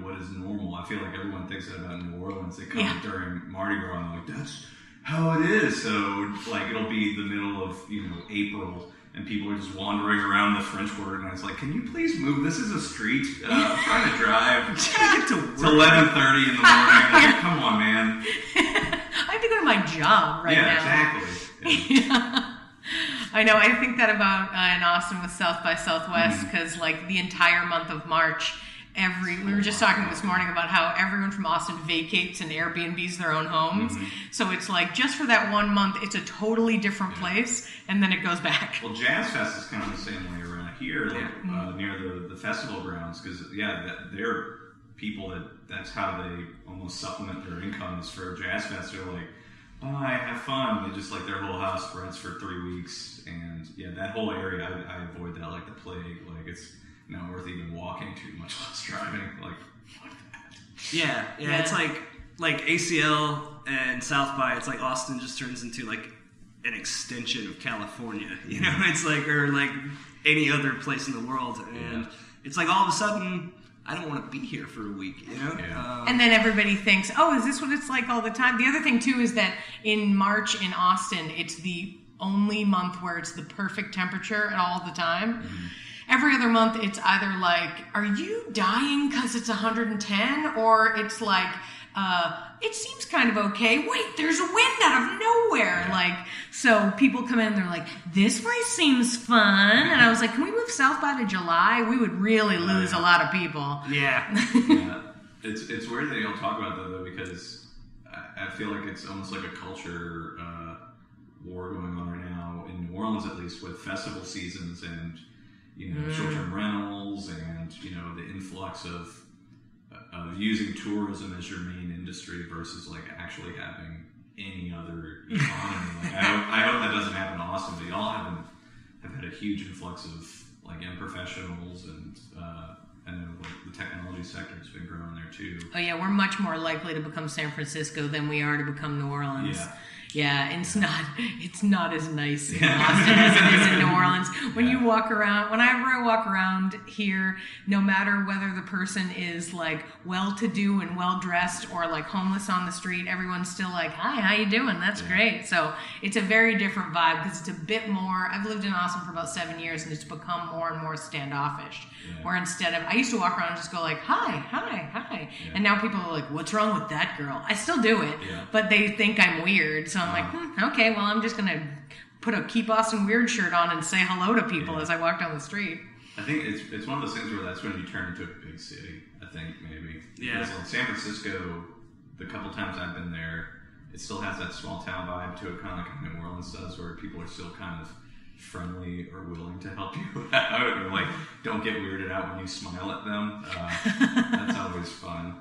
what is normal. I feel like everyone thinks that about New Orleans. They come during Mardi Gras and like, that's how it is. So like it'll be the middle of April and people are just wandering around the French Quarter and I was like, can you please move? This is a street. I'm trying to drive. I'm trying to get to work. It's 11:30 in the morning. Like, come on, man. I have to go to my job now. Yeah, exactly. Yeah. I know. I think that about in Austin with South by Southwest because like the entire month of March, we were just talking this morning about how everyone from Austin vacates and Airbnbs their own homes. So it's like just for that 1 month, it's a totally different place, and then it goes back. Well, Jazz Fest is kind of the same way around here, like near the festival grounds, because they're people that's how they almost supplement their incomes for Jazz Fest. They're like, bye, have fun. They just like their whole house rents for 3 weeks, and that whole area, I avoid that like the plague. Like it's not worth even walking too much less driving. Like, fuck that. Yeah. It's like ACL and South by. It's like Austin just turns into like an extension of California. It's like or like any other place in the world, and it's like all of a sudden I don't want to be here for a week. And then everybody thinks, oh, is this what it's like all the time? The other thing too is that in March in Austin, it's the only month where it's the perfect temperature all the time. Every other month, it's either like, are you dying because it's 110? Or it's like, it seems kind of okay. Wait, there's a wind out of nowhere. So people come in and they're like, this place seems fun. And I was like, can we move South by to July? We would really lose a lot of people. Yeah. It's weird that you don't talk about that, though, because I feel like it's almost like a culture war going on right now, in New Orleans at least, with festival seasons and short-term rentals and, the influx of using tourism as your main industry versus, like, actually having any other economy. Like, I hope that doesn't happen in Austin, but y'all have had a huge influx of, like, young professionals and the technology sector has been growing there, too. Oh, yeah, we're much more likely to become San Francisco than we are to become New Orleans. Yeah, and it's not as nice in Austin as it is in New Orleans. When you walk around, whenever I walk around here, no matter whether the person is like well-to-do and well-dressed or like homeless on the street, everyone's still like, hi, how you doing? That's great. So it's a very different vibe because it's a bit more, I've lived in Austin for about 7 years and it's become more and more standoffish. Where instead of, I used to walk around and just go like, hi. And now people are like, what's wrong with that girl? I still do it, but they think I'm weird. So I'm like, okay, well, I'm just going to put a Keep Austin Weird shirt on and say hello to people as I walk down the street. I think it's one of those things where that's when you turn into a big city, I think, maybe. Yeah. Because like San Francisco, the couple times I've been there, it still has that small town vibe to it, kind of like New Orleans does, where people are still kind of friendly or willing to help you out, or like don't get weirded out when you smile at them. That's always fun.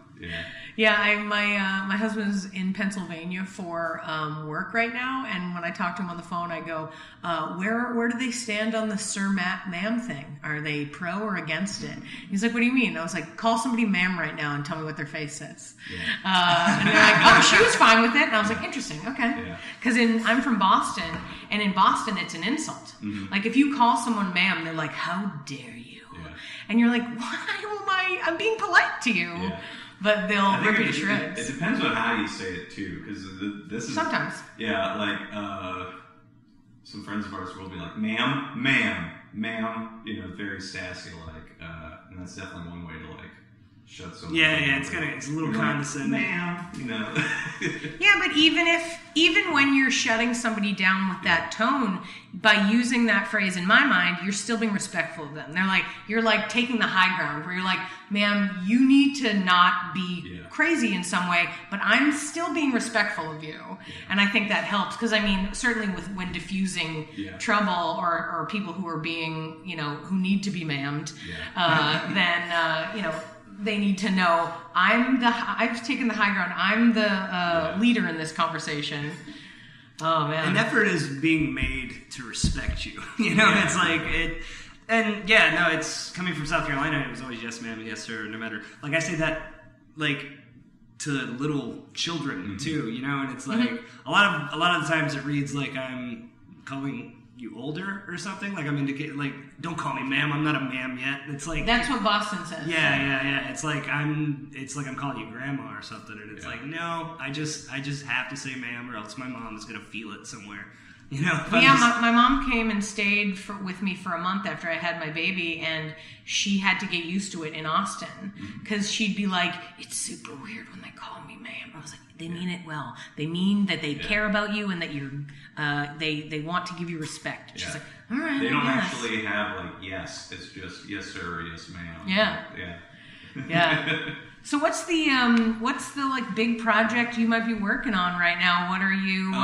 Yeah, my husband's in Pennsylvania for work right now, and when I talk to him on the phone, I go, where do they stand on the Sir Ma'am thing? Are they pro or against it? He's like, what do you mean? I was like, call somebody ma'am right now and tell me what their face says. And they're like, oh, she was fine with it. And I was like, interesting, okay. Because I'm from Boston, and in Boston, it's an insult. Like, if you call someone ma'am, they're like, how dare you? And you're like, why? I'm being polite to you. But they'll rip you to shreds. It depends on how you say it, too, because this is... Sometimes. Yeah, like, some friends of ours will be like, ma'am, very sassy-like, and that's definitely one way to, like, shut someone down. Yeah, it's a little condescending. Ma'am, Yeah, but even when you're shutting somebody down with that tone, by using that phrase, in my mind, you're still being respectful of them. They're like, you're like taking the high ground, where you're like, ma'am, you need to not be crazy in some way, but I'm still being respectful of you. And I think that helps, because I mean, certainly when diffusing trouble or people who are being, who need to be ma'amed, then, they need to know I've taken the high ground. I'm the leader in this conversation. Oh man, an effort is being made to respect you. It's like it, and it's coming from South Carolina. It was always yes ma'am and yes sir, no matter. Like I say that like to little children too, and it's like a lot of the times it reads like I'm calling you older or something? Like I'm indicating, like, don't call me ma'am. I'm not a ma'am yet. It's like that's what Boston says. Yeah. It's like I'm calling you grandma or something, and it's like no, I just have to say ma'am, or else my mom is gonna feel it somewhere. You know? My mom came and stayed with me for a month after I had my baby, and she had to get used to it in Austin because she'd be like, "It's super weird when they call me ma'am." I was like, "They mean it well. They mean that they care about you and that you're they want to give you respect." She's like, "All right." They don't actually have like yes. It's just yes sir, yes ma'am. Yeah. So what's the like big project you might be working on right now? What are you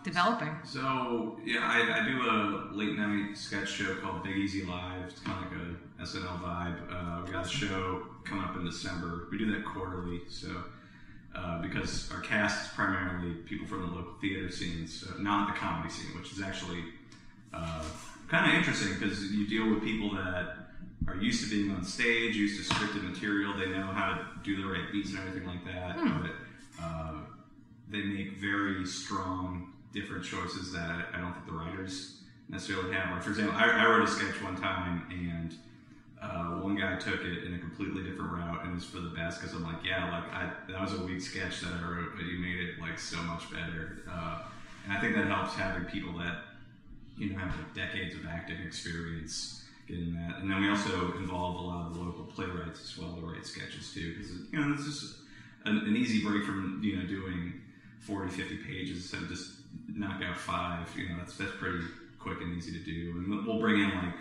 developing? So I do a late night sketch show called Big Easy Live. It's kind of like a SNL vibe. We got a show coming up in December. We do that quarterly, so because our cast is primarily people from the local theater scenes, not the comedy scene, which is actually kind of interesting because you deal with people that are used to being on stage, used to scripted material. They know how to do the right beats and everything like that, but they make very strong different choices that I don't think the writers necessarily have. Like, for example, I wrote a sketch one time, and one guy took it in a completely different route, and it's for the best because I'm like, that was a weak sketch that I wrote, but you made it like so much better. And I think that helps having people that have like decades of acting experience getting that. And then we also involve a lot of the local playwrights as well to write sketches too, because it's just an easy break from doing 40, 50 pages instead of just knock out 5. That's pretty quick and easy to do. And we'll bring in like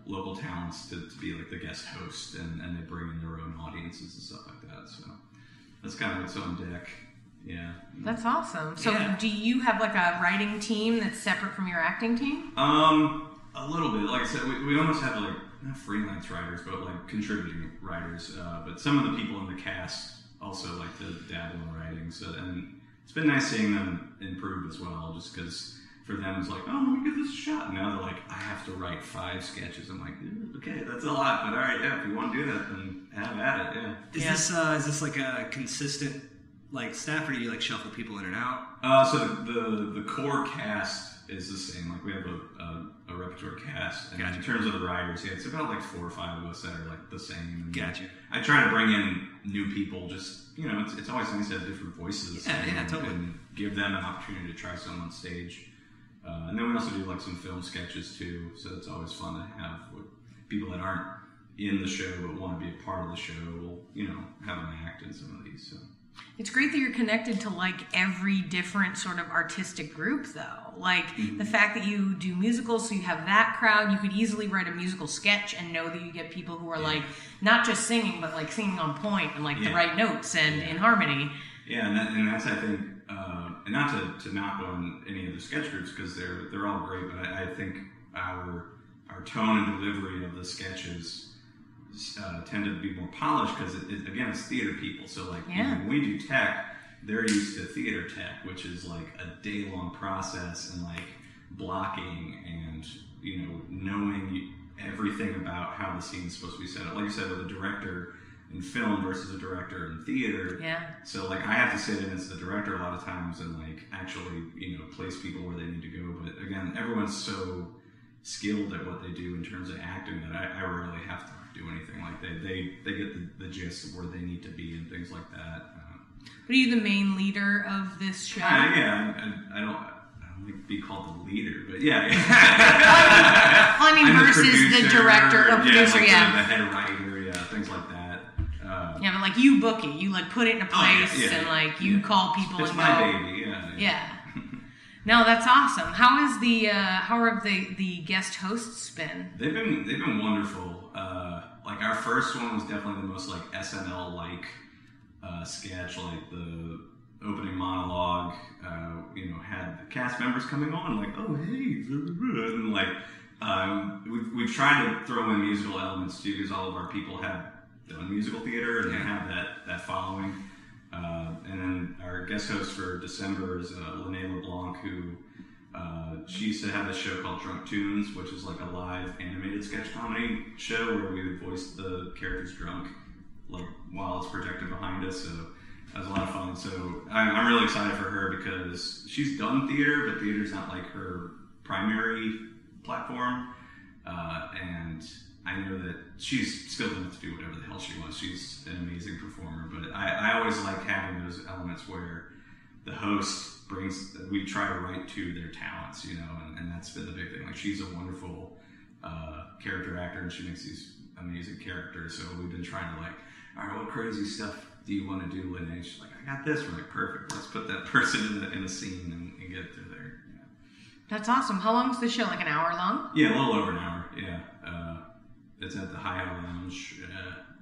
local talents to be like the guest host, and they bring in their own audiences and stuff like that. So that's kind of what's on deck. Yeah. That's awesome. So do you have like a writing team that's separate from your acting team? A little bit. Like I said, we almost have like not freelance writers, but like contributing writers. But some of the people in the cast also like to dabble in writing. So, and it's been nice seeing them improve as well, just because for them it's like, oh, let me give this a shot. And now they're like, I have to write 5 sketches. I'm like, okay, that's a lot, but all right, if you want to do that, then have at it. Yeah. Is this like a consistent like staff, or do you like shuffle people in and out? So the core cast is the same. Like we have a repertoire cast, and in terms of the writers, it's about like 4 or 5 of us that are like the same. Gotcha. I try to bring in new people. Just it's always nice to have different voices. Totally. And give them an opportunity to try something on stage. And then we also do like some film sketches too. So it's always fun to have people that aren't in the show but want to be a part of the show. Will have an act in some of these. So. It's great that you're connected to like every different sort of artistic group though. Like the fact that you do musicals, so you have that crowd, you could easily write a musical sketch and know that you get people who are like not just singing, but like singing on point and like the right notes and in harmony. Yeah, and that's I think, and not to knock on any of the sketch groups because they're all great, but I think our tone and delivery of the sketches tend to be more polished because again it's theater people, so like when we do tech, they're used to theater tech, which is like a day-long process and like blocking and knowing everything about how the scene's supposed to be set up. Like you said, with a director in film versus a director in theater, so like I have to sit in as the director a lot of times and like actually place people where they need to go. But again, everyone's so skilled at what they do in terms of acting that I rarely have to do anything. Like they get the gist of where they need to be and things like that. But are you the main leader of this show? I don't like to be called the leader, but I mean versus the director or producer, the head writer, things like that. But like you book it, you like put it in a place, and like you call people. It's and my go, baby, yeah. No, that's awesome. How have the guest hosts been? They've been wonderful. Like our first one was definitely the most like SNL like sketch. Like the opening monologue, had the cast members coming on like, oh hey, and like we've tried to throw in musical elements too because all of our people have done musical theater and they have that following. And then our guest host for December is Lene LeBlanc, who she used to have a show called Drunk Tunes, which is like a live animated sketch comedy show where we would voice the characters drunk, like while it's projected behind us. So that was a lot of fun. So I'm really excited for her because she's done theater, but theater's not like her primary platform, and I know that she's still going to do whatever the hell she wants. She's an amazing performer, but I always like having those elements where the host we try to write to their talents, and that's been the big thing. Like, she's a wonderful character actor, and she makes these amazing characters, so we've been trying to all right, what crazy stuff do you want to do, Lene? She's like, I got this. We're like, perfect. Let's put that person in a scene and get it through there. Yeah. That's awesome. How long is the show? Like an hour long? Yeah, a little over an hour. Yeah. It's at the Hyatt Lounge.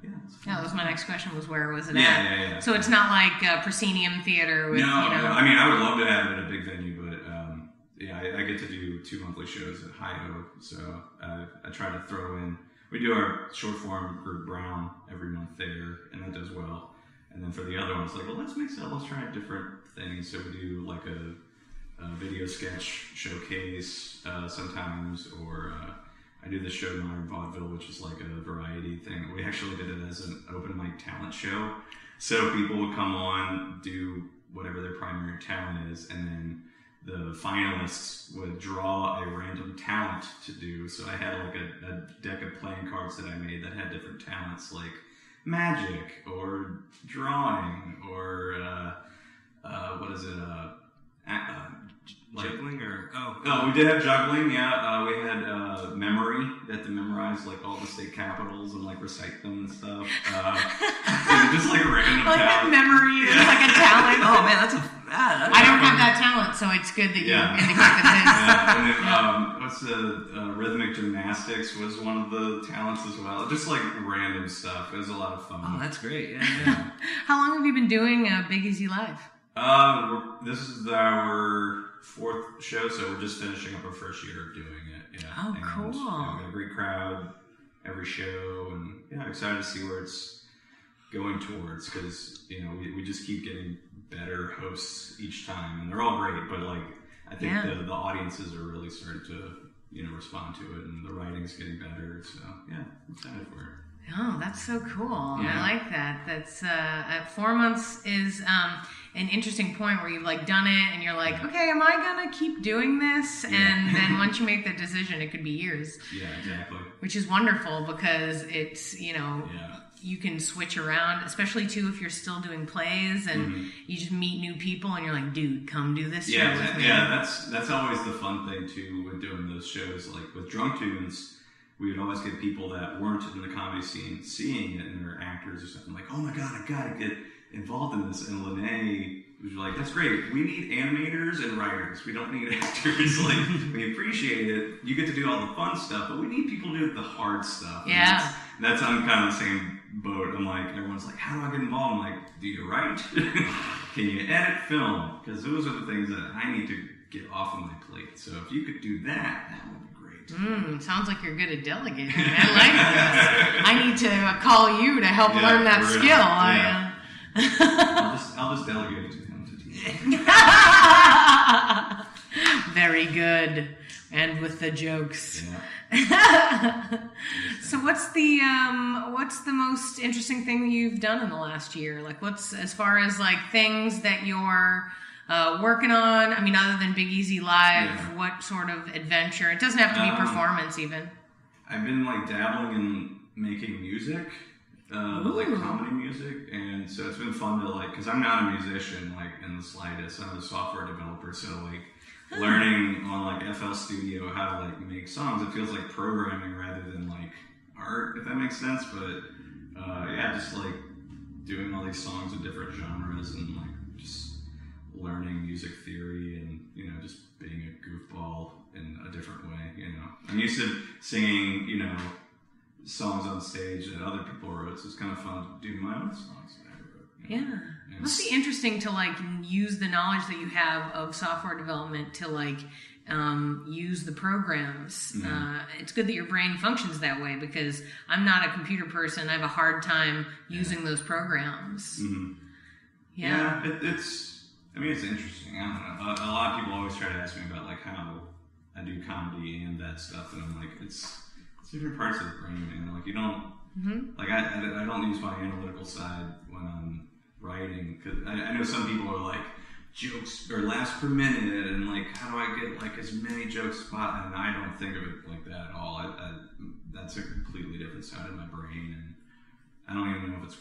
Yeah, that was my next question, was where was it at? Yeah. So it's not like Proscenium Theater with, No, I mean, I would love to have it at a big venue, but I get to do 2 monthly shows at Hi-Ho, so I try to throw in. We do our short form group Brown every month there, and that does well. And then for the other ones, let's mix it up, let's try different things. So we do like a video sketch showcase sometimes, or I do this show Modern Vaudeville, which is like a variety thing. We actually did it as an open mic talent show. So people would come on, do whatever their primary talent is, and then the finalists would draw a random talent to do. So I had like a deck of playing cards that I made that had different talents, like magic or drawing or what is it? Juggling or we did have juggling. Yeah, we had memory. You had to memorize like all the state capitals and like recite them and stuff. Just like random talent. Memory is like a talent. Oh man, that's I don't have that talent, so it's good that you indicate that it is. And then, what's the rhythmic gymnastics was one of the talents as well. Just like random stuff. It was a lot of fun. Oh, that's great. Yeah. How long have you been doing Big Easy Live? This is our 4th show, so we're just finishing up our first year of doing it. Yeah. Oh, cool. We've got a great crowd every show, and excited to see where it's going towards, because we just keep getting better hosts each time, and they're all great, but I think the audiences are really starting to respond to it, and the writing's getting better, so I'm excited for it. Oh, that's so cool. Yeah. I like that. That's 4 months is an interesting point where you've done it and you're like, okay, am I gonna keep doing this? Yeah. And then once you make the decision, it could be years. Yeah, exactly. Which is wonderful, because it's you can switch around, especially too if you're still doing plays and you just meet new people and you're like, dude, come do this show with me. Yeah, that's always the fun thing too with doing those shows. Like with Drunk Tunes, we would always get people that weren't in the comedy scene seeing it, and they're actors or something, like, oh my god, I gotta get involved in this. And Lene was like, that's great, we need animators and writers, we don't need actors. We appreciate it, you get to do all the fun stuff, but we need people to do the hard stuff. Yeah. That's I'm kind of the same boat. I'm like, everyone's like, how do I get involved? I'm like, do you write? Can you edit film? Because those are the things that I need to get off of my plate. So if you could do that would be great. Sounds like you're good at delegating. I like this. I need to call you to help learn that skill. Yeah. I'll just delegate it to him to teach. Very good. And with the jokes. Yeah. So what's the most interesting thing that you've done in the last year? What's, as far as things that you're working on? I mean, other than Big Easy Live, what sort of adventure? It doesn't have to be performance even. I've been dabbling in making music, comedy music, and so it's been fun to because I'm not a musician in the slightest. I'm a software developer, so learning on FL Studio how to make songs, it feels like programming rather than art, if that makes sense. But just doing all these songs in different genres and just learning music theory and just being a goofball in a different way. I'm used to singing songs on stage that other people wrote, so it's kind of fun to do my own songs that I wrote. Yeah. It must be interesting to use the knowledge that you have of software development to use the programs. Mm-hmm. It's good that your brain functions that way, because I'm not a computer person. I have a hard time using those programs. Mm-hmm. Yeah. It's interesting. I don't know. A lot of people always try to ask me about how I do comedy and that stuff, and I'm like, it's different parts of the brain, man. You don't I don't use my analytical side when I'm writing, because I know some people are jokes or laughs per minute, and like how do I get like as many jokes spot? And I don't think of it like that at all. That's a completely different side of my brain, and I don't even know if it's